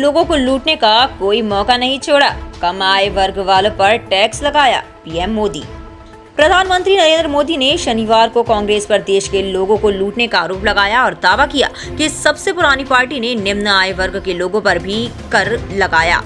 लोगों को लूटने का कोई मौका नहीं छोड़ा, कम आय वर्ग वालों पर टैक्स लगाया, पीएम मोदी। प्रधानमंत्री नरेंद्र मोदी ने शनिवार को कांग्रेस पर देश के लोगों को लूटने का आरोप लगाया और दावा किया कि सबसे पुरानी पार्टी ने निम्न आय वर्ग के लोगों पर भी कर लगाया।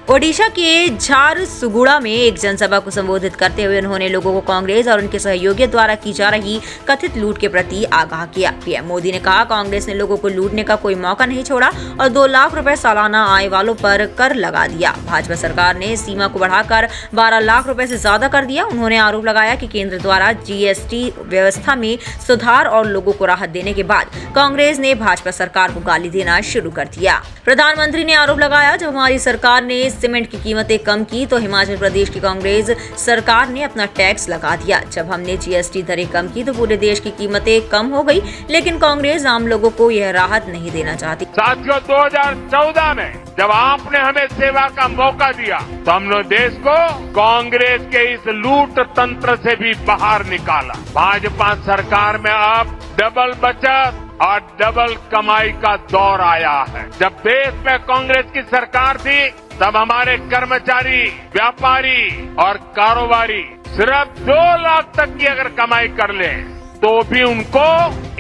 ओडिशा के झारसुगुड़ा में एक जनसभा को संबोधित करते हुए उन्होंने लोगों को कांग्रेस और उनके सहयोगियों द्वारा की जा रही कथित लूट के प्रति आगाह किया। पीएम मोदी ने कहा, कांग्रेस ने लोगों को लूटने का कोई मौका नहीं छोड़ा और 2 लाख रुपए सालाना आय वालों पर कर लगा दिया। भाजपा सरकार ने सीमा को बढ़ाकर 12 लाख रुपए से ज्यादा कर दिया। उन्होंने आरोप लगाया कि केंद्र द्वारा जीएसटी व्यवस्था में सुधार और लोगों को राहत देने के बाद कांग्रेस ने भाजपा सरकार को गाली देना शुरू कर दिया। प्रधानमंत्री ने आरोप लगाया, जब हमारी सरकार ने सीमेंट की कीमतें कम की तो हिमाचल प्रदेश की कांग्रेस सरकार ने अपना टैक्स लगा दिया। जब हमने जीएसटी दरें कम की तो पूरे देश की कीमतें कम हो गई, लेकिन कांग्रेस आम लोगों को यह राहत नहीं देना चाहती। साथियों, 2014 में जब आपने हमें सेवा का मौका दिया तो हमने देश को कांग्रेस के इस लूट तंत्र से भी बाहर निकाला। भाजपा सरकार में अब डबल बचत और डबल कमाई का दौर आया है। जब देश में कांग्रेस की सरकार थी तब हमारे कर्मचारी, व्यापारी और कारोबारी सिर्फ 2 लाख तक की अगर कमाई कर ले तो भी उनको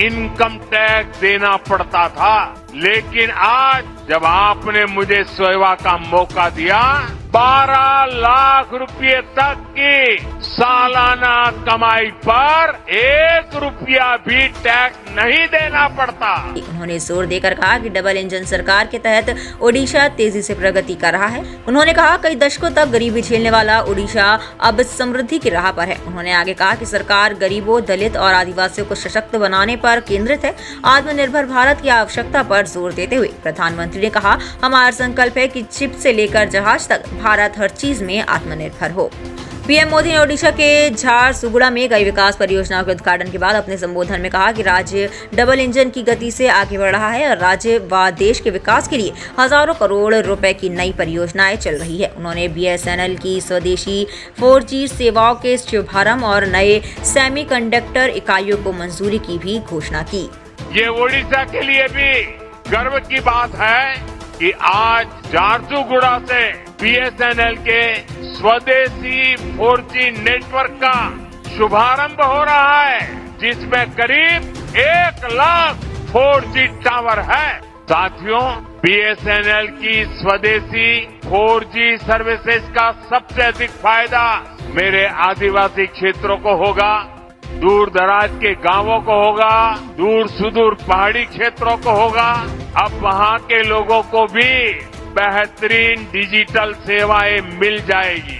इनकम टैक्स देना पड़ता था। लेकिन आज जब आपने मुझे सेवा का मौका दिया, 12 लाख रुपए तक की सालाना कमाई पर 1 रुपया भी टैक्स नहीं देना पड़ता। उन्होंने जोर देकर कहा कि डबल इंजन सरकार के तहत ओडिशा तेजी से प्रगति कर रहा है। उन्होंने कहा, कई दशकों तक गरीबी झेलने वाला ओडिशा अब समृद्धि की राह पर है। उन्होंने आगे कहा कि सरकार गरीबों, दलित और आदिवासियों को सशक्त बनाने पर केंद्रित है। आत्मनिर्भर भारत की आवश्यकता पर जोर देते हुए प्रधानमंत्री ने कहा, हमारा संकल्प है कि चिप से लेकर जहाज तक भारत हर चीज में आत्मनिर्भर हो। पीएम मोदी ने ओडिशा के झारसुगुड़ा में कई विकास परियोजनाओं के उद्घाटन के बाद अपने संबोधन में कहा कि राज्य डबल इंजन की गति से आगे बढ़ रहा है और राज्य व देश के विकास के लिए हजारों करोड़ रुपए की नई परियोजनाएं चल रही है। उन्होंने बीएसएनएल की स्वदेशी 4G सेवाओं के शुभारंभ और नए सेमीकंडक्टर इकाइयों को मंजूरी की भी घोषणा की। ये ओडिशा के लिए भी गर्व की बात है कि आज झारसुगुड़ा से बीएसएनएल के स्वदेशी 4G नेटवर्क का शुभारंभ हो रहा है, जिसमें करीब 1 लाख 4G टावर है। साथियों, बीएसएनएल की स्वदेशी 4G सर्विसेज का सबसे अधिक फायदा मेरे आदिवासी क्षेत्रों को होगा, दूर दराज के गांवों को होगा, दूर सुदूर पहाड़ी क्षेत्रों को होगा। अब वहां के लोगों को भी बेहतरीन डिजिटल सेवाएं मिल जाएगी।